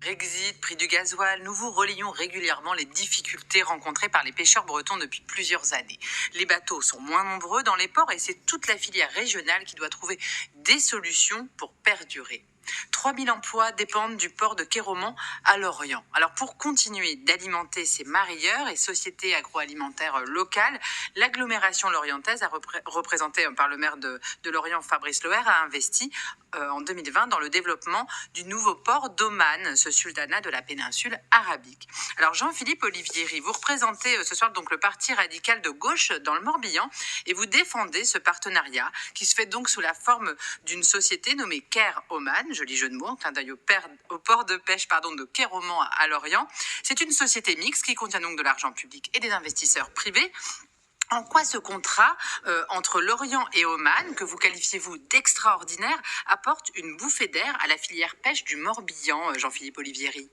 Brexit, prix du gasoil, nous vous relayons régulièrement les difficultés rencontrées par les pêcheurs bretons depuis plusieurs années. Les bateaux sont moins nombreux dans les ports et c'est toute la filière régionale qui doit trouver des solutions pour perdurer. 3000 emplois dépendent du port de Kéroman à Lorient. Alors pour continuer d'alimenter ces mareyeurs et sociétés agroalimentaires locales, l'agglomération lorientaise, représentée par le maire de Lorient, Fabrice Loher, a investi en 2020 dans le développement du nouveau port d'Oman, ce sultanat de la péninsule arabique. Alors Jean-Philippe Olivieri, vous représentez ce soir donc le parti radical de gauche dans le Morbihan et vous défendez ce partenariat qui se fait donc sous la forme d'une société nommée Ker Oman, joli jeu de mots, un clin d'œil au port de pêche de Kéroman à Lorient. C'est une société mixte qui contient donc de l'argent public et des investisseurs privés. En quoi ce contrat entre Lorient et Oman, que vous qualifiez vous d'extraordinaire, apporte une bouffée d'air à la filière pêche du Morbihan, Jean-Philippe Olivieri?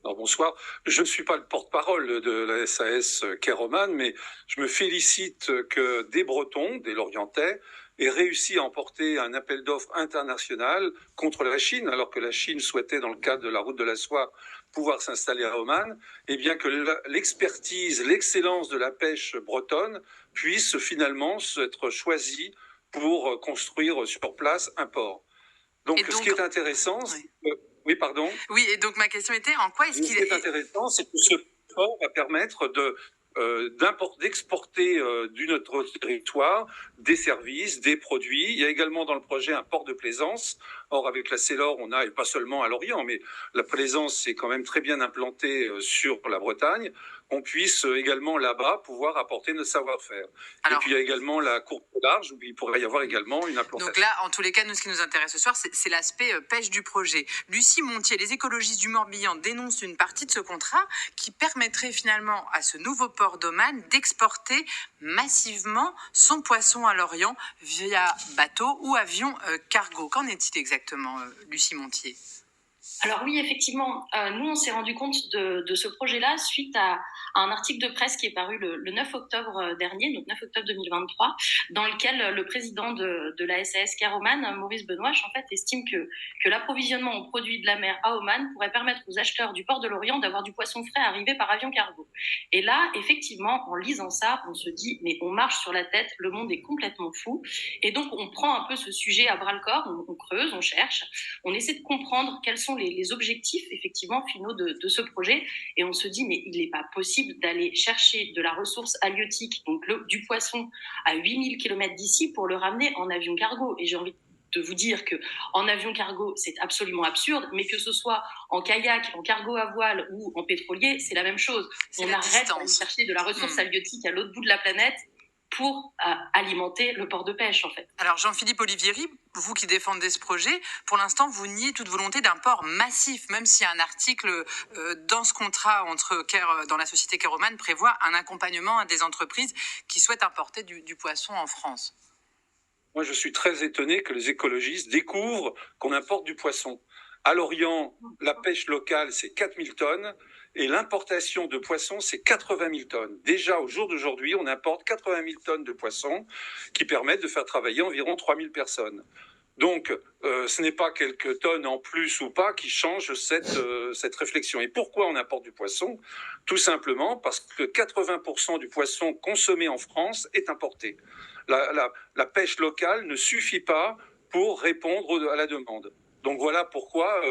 Alors, bonsoir. Je ne suis pas le porte-parole de la SAS Kéroman, mais je me félicite que des Bretons, des Lorientais, aient réussi à emporter un appel d'offres international contre la Chine, alors que la Chine souhaitait, dans le cadre de la route de la soie, pouvoir s'installer à Oman, et bien que l'expertise, l'excellence de la pêche bretonne puisse finalement être choisie pour construire sur place un port. Donc, ce qui est intéressant, oui. Oui, pardon. Oui, et donc ma question était, en quoi est-ce qu'il est... Ce qui est intéressant, c'est que ce port va permettre d'exporter du notre territoire des services, des produits. Il y a également dans le projet un port de plaisance. Or, avec la Célor, on a, et pas seulement à Lorient, mais la plaisance c'est quand même très bien implantée sur la Bretagne, on puisse également là-bas pouvoir apporter notre savoir-faire. Et puis il y a également la courbe large où il pourrait y avoir également une implantation. Donc là, en tous les cas, nous, ce qui nous intéresse ce soir, c'est l'aspect pêche du projet. Lucie Montier, les écologistes du Morbihan dénoncent une partie de ce contrat qui permettrait finalement à ce nouveau port d'Oman d'exporter massivement son poisson à Lorient via bateau ou avion cargo. Qu'en est-il exactement, Lucie Montier ? Alors oui, effectivement, nous, on s'est rendu compte de ce projet-là suite à un article de presse qui est paru le 9 octobre dernier, donc 9 octobre 2023, dans lequel le président de la SAS Ker Oman, Maurice Benoît, en fait, estime que l'approvisionnement en produits de la mer à Oman pourrait permettre aux acheteurs du port de Lorient d'avoir du poisson frais arrivé par avion cargo. Et là, effectivement, en lisant ça, on se dit, mais on marche sur la tête, le monde est complètement fou. Et donc, on prend un peu ce sujet à bras-le-corps, on creuse, on cherche, on essaie de comprendre quels sont les objectifs effectivement finaux de ce projet, et on se dit mais il n'est pas possible d'aller chercher de la ressource halieutique, donc du poisson, à 8000 km d'ici pour le ramener en avion cargo. Et j'ai envie de vous dire que en avion cargo c'est absolument absurde, mais que ce soit en kayak, en cargo à voile ou en pétrolier, c'est la même chose. On arrête d'aller chercher de la ressource halieutique à l'autre bout de la planète pour alimenter le port de pêche, en fait. Alors, Jean-Philippe Olivieri, vous qui défendez ce projet, pour l'instant, vous niez toute volonté d'un port massif, même si un article dans ce contrat dans la société Ker Oman prévoit un accompagnement à des entreprises qui souhaitent importer du poisson en France. Moi, je suis très étonné que les écologistes découvrent qu'on importe du poisson. À Lorient, la pêche locale, c'est 4000 tonnes. Et l'importation de poissons, c'est 80 000 tonnes. Déjà, au jour d'aujourd'hui, on importe 80 000 tonnes de poissons qui permettent de faire travailler environ 3 000 personnes. Donc, ce n'est pas quelques tonnes en plus ou pas qui changent cette réflexion. Et pourquoi on importe du poisson ? Tout simplement parce que 80% du poisson consommé en France est importé. La pêche locale ne suffit pas pour répondre à la demande. Donc voilà pourquoi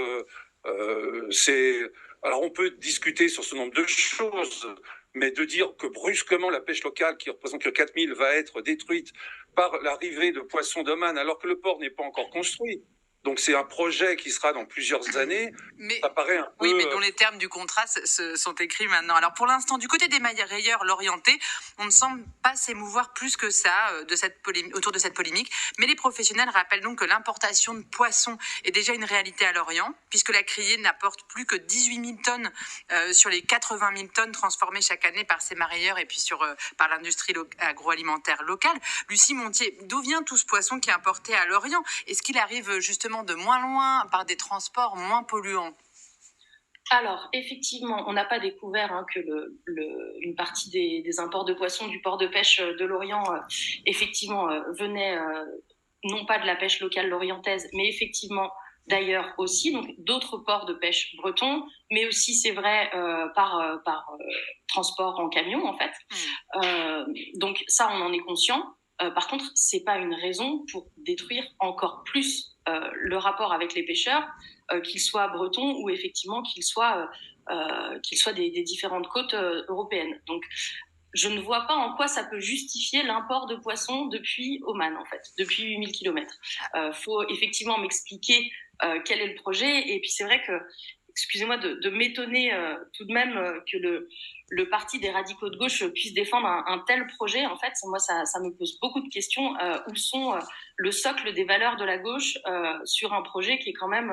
c'est... Alors on peut discuter sur ce nombre de choses, mais de dire que brusquement la pêche locale, qui représente que 4000, va être détruite par l'arrivée de poissons d'Oman, alors que le port n'est pas encore construit. Donc c'est un projet qui sera dans plusieurs années. Mais, ça paraît un peu... Oui, mais dont les termes du contrat sont écrits maintenant. Alors pour l'instant, du côté des mareyeurs l'orienté, on ne semble pas s'émouvoir plus que ça autour de cette polémique. Mais les professionnels rappellent donc que l'importation de poissons est déjà une réalité à Lorient, puisque la criée n'apporte plus que 18 000 tonnes sur les 80 000 tonnes transformées chaque année par ces mareyeurs et puis par l'industrie agroalimentaire locale. Lucie Montier, d'où vient tout ce poisson qui est importé à Lorient ? Est-ce qu'il arrive justement de moins loin, par des transports moins polluants ? Alors, effectivement, on n'a pas découvert que une partie des imports de poissons du port de pêche de Lorient, effectivement, venait non pas de la pêche locale lorientaise, mais effectivement d'ailleurs aussi, donc d'autres ports de pêche bretons, mais aussi, c'est vrai, par transport en camion, en fait. Donc ça, on en est conscient. Par contre, c'est pas une raison pour détruire encore plus le rapport avec les pêcheurs, qu'ils soient bretons ou effectivement qu'ils soient des différentes côtes européennes. Donc, je ne vois pas en quoi ça peut justifier l'import de poissons depuis Oman, en fait, depuis 8000 km. Faut effectivement m'expliquer quel est le projet. Et puis c'est vrai que, excusez-moi de m'étonner tout de même que le parti des radicaux de gauche puisse défendre un tel projet. En fait, moi, ça me pose beaucoup de questions. Où sont le socle des valeurs de la gauche sur un projet qui est quand même,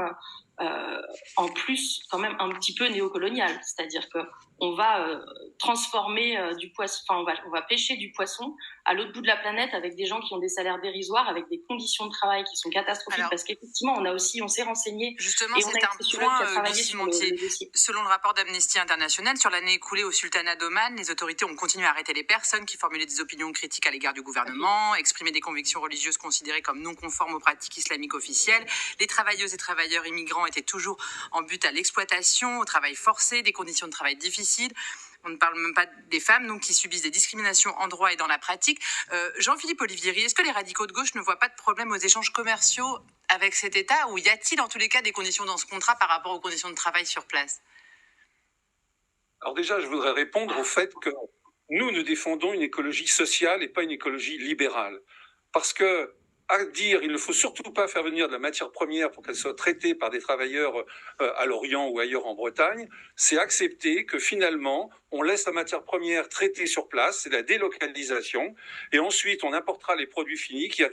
en plus, quand même un petit peu néocolonial. C'est-à-dire que on va transformer du poisson, enfin on va pêcher du poisson à l'autre bout de la planète avec des gens qui ont des salaires dérisoires, avec des conditions de travail qui sont catastrophiques. Alors, parce qu'effectivement, on s'est renseigné. Justement, c'est un point, Lucie Montier. Selon le rapport d'Amnesty International, sur l'année écoulée au Sultanat d'Oman, les autorités ont continué à arrêter les personnes qui formulaient des opinions critiques à l'égard du gouvernement, exprimaient des convictions religieuses considérées comme non conformes aux pratiques islamiques officielles. Les travailleuses et travailleurs immigrants étaient toujours en but à l'exploitation, au travail forcé, des conditions de travail difficiles. On ne parle même pas des femmes donc, qui subissent des discriminations en droit et dans la pratique. Jean-Philippe Olivieri, est-ce que les radicaux de gauche ne voient pas de problème aux échanges commerciaux avec cet État, ou y a-t-il en tous les cas des conditions dans ce contrat par rapport aux conditions de travail sur place? Alors déjà, je voudrais répondre au fait que nous défendons une écologie sociale et pas une écologie libérale. Parce que à dire il ne faut surtout pas faire venir de la matière première pour qu'elle soit traitée par des travailleurs à Lorient ou ailleurs en Bretagne, c'est accepter que finalement on laisse la matière première traitée sur place, c'est la délocalisation, et ensuite on importera les produits finis qui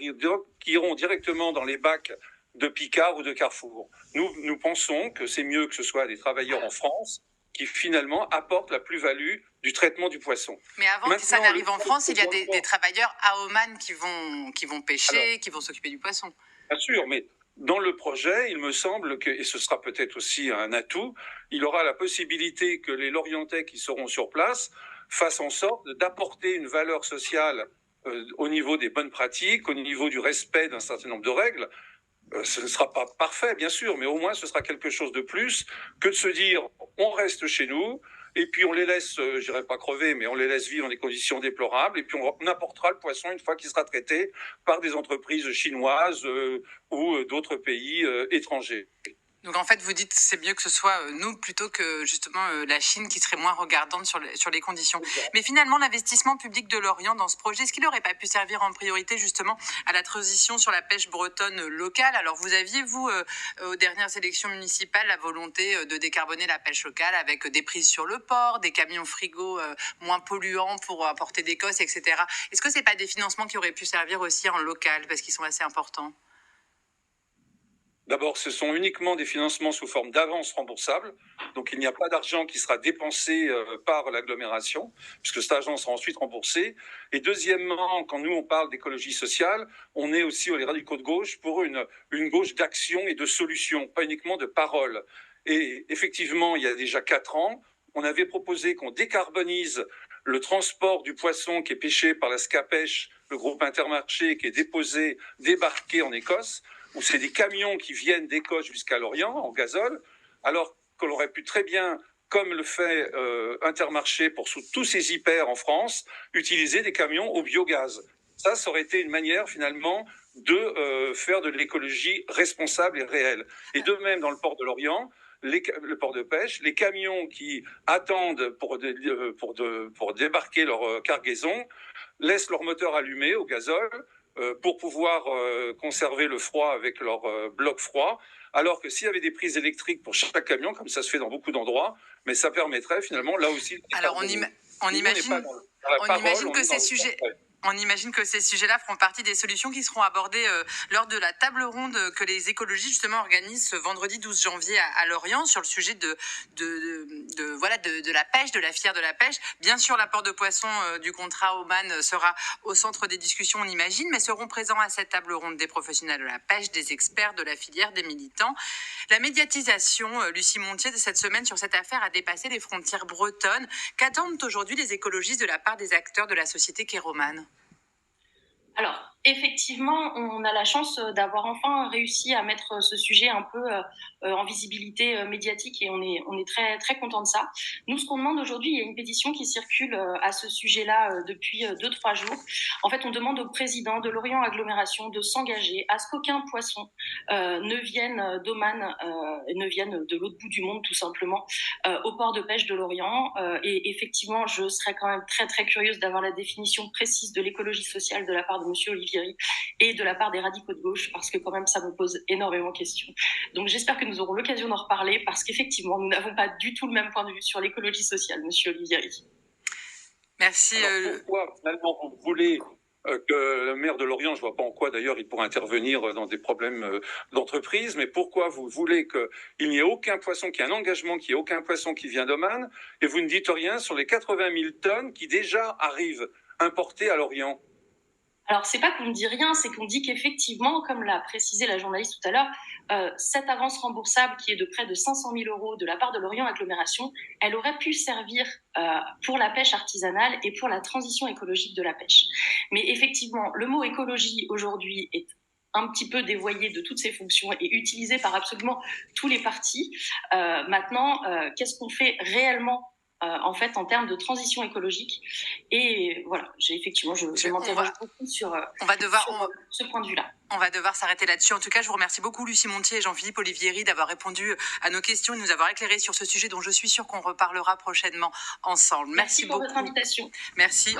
iront directement dans les bacs de Picard ou de Carrefour. Nous pensons que c'est mieux que ce soit des travailleurs en France qui finalement apportent la plus-value du traitement du poisson. Mais avant que ça n'arrive en France, il y a des travailleurs à Oman qui vont pêcher, qui vont s'occuper du poisson. Bien sûr, mais dans le projet, il me semble que, et ce sera peut-être aussi un atout, il aura la possibilité que les Lorientais qui seront sur place fassent en sorte d'apporter une valeur sociale au niveau des bonnes pratiques, au niveau du respect d'un certain nombre de règles. Ce ne sera pas parfait, bien sûr, mais au moins ce sera quelque chose de plus que de se dire on reste chez nous et puis on les laisse, je dirais pas crever, mais on les laisse vivre dans des conditions déplorables et puis on apportera le poisson une fois qu'il sera traité par des entreprises chinoises ou d'autres pays étrangers. Donc en fait, vous dites que c'est mieux que ce soit nous plutôt que justement la Chine qui serait moins regardante sur les conditions. Mais finalement, l'investissement public de l'Orient dans ce projet, est-ce qu'il n'aurait pas pu servir en priorité justement à la transition sur la pêche bretonne locale? Alors vous aviez, vous, aux dernières élections municipales, la volonté de décarboner la pêche locale avec des prises sur le port, des camions frigos moins polluants pour apporter d'Écosse, etc. Est-ce que ce n'est pas des financements qui auraient pu servir aussi en local parce qu'ils sont assez importants? D'abord, ce sont uniquement des financements sous forme d'avance remboursable. Donc, il n'y a pas d'argent qui sera dépensé par l'agglomération, puisque cet argent sera ensuite remboursé. Et deuxièmement, quand nous, on parle d'écologie sociale, on est aussi, les radicaux de gauche, pour une gauche d'action et de solutions, pas uniquement de paroles. Et effectivement, il y a déjà 4 ans, on avait proposé qu'on décarbonise le transport du poisson qui est pêché par la Scapèche, le groupe Intermarché, qui est débarqué en Écosse, où c'est des camions qui viennent d'Écosse jusqu'à Lorient en gazole, alors qu'on aurait pu très bien, comme le fait Intermarché pour tous ces hyper en France, utiliser des camions au biogaz. Ça aurait été une manière finalement de faire de l'écologie responsable et réelle. Et de même dans le port de Lorient, le port de pêche, les camions qui attendent pour débarquer leur cargaison laissent leur moteur allumé au gazole, pour pouvoir conserver le froid avec leur bloc froid, alors que s'il y avait des prises électriques pour chaque camion, comme ça se fait dans beaucoup d'endroits, mais ça permettrait finalement là aussi... Alors on imagine que ces sujets... On imagine que ces sujets-là feront partie des solutions qui seront abordées lors de la table ronde que les écologistes justement organisent ce vendredi 12 janvier à Lorient sur le sujet de la pêche, de la filière de la pêche. Bien sûr, l'apport de poissons du contrat Oman sera au centre des discussions, on imagine, mais seront présents à cette table ronde des professionnels de la pêche, des experts de la filière, des militants. La médiatisation, Lucie Montier, de cette semaine sur cette affaire a dépassé les frontières bretonnes. Qu'attendent aujourd'hui les écologistes de la part des acteurs de la société qu'est Roman? Alors, Effectivement, on a la chance d'avoir enfin réussi à mettre ce sujet un peu en visibilité médiatique et on est très très content de ça. Nous, ce qu'on demande aujourd'hui, il y a une pétition qui circule à ce sujet-là depuis 2-3 jours. En fait, on demande au président de Lorient Agglomération de s'engager à ce qu'aucun poisson ne vienne d'Oman, ne vienne de l'autre bout du monde tout simplement, au port de pêche de Lorient. Et effectivement, je serais quand même très très curieuse d'avoir la définition précise de l'écologie sociale de la part de Monsieur Olivieri et de la part des radicaux de gauche, parce que quand même ça me pose énormément de questions. Donc j'espère que nous aurons l'occasion d'en reparler, parce qu'effectivement, nous n'avons pas du tout le même point de vue sur l'écologie sociale, Monsieur Olivieri. Merci. Alors, pourquoi finalement vous voulez que le maire de Lorient, je ne vois pas en quoi d'ailleurs il pourrait intervenir dans des problèmes d'entreprise, mais pourquoi vous voulez qu'il n'y ait aucun poisson, qu'il y ait un engagement, qu'il n'y ait aucun poisson qui vient d'Oman, et vous ne dites rien sur les 80 000 tonnes qui déjà arrivent importées à Lorient? Alors, c'est pas qu'on ne dit rien, c'est qu'on dit qu'effectivement, comme l'a précisé la journaliste tout à l'heure, cette avance remboursable qui est de près de 500 000 € de la part de Lorient Agglomération, elle aurait pu servir pour la pêche artisanale et pour la transition écologique de la pêche. Mais effectivement, le mot écologie aujourd'hui est un petit peu dévoyé de toutes ses fonctions et utilisé par absolument tous les partis. Maintenant, qu'est-ce qu'on fait réellement en fait, en termes de transition écologique. Et voilà, je m'interroge beaucoup sur ce point de vue-là. On va devoir s'arrêter là-dessus. En tout cas, je vous remercie beaucoup, Lucie Montier et Jean-Philippe Olivieri, d'avoir répondu à nos questions et de nous avoir éclairé sur ce sujet dont je suis sûre qu'on reparlera prochainement ensemble. Merci pour votre invitation. Merci.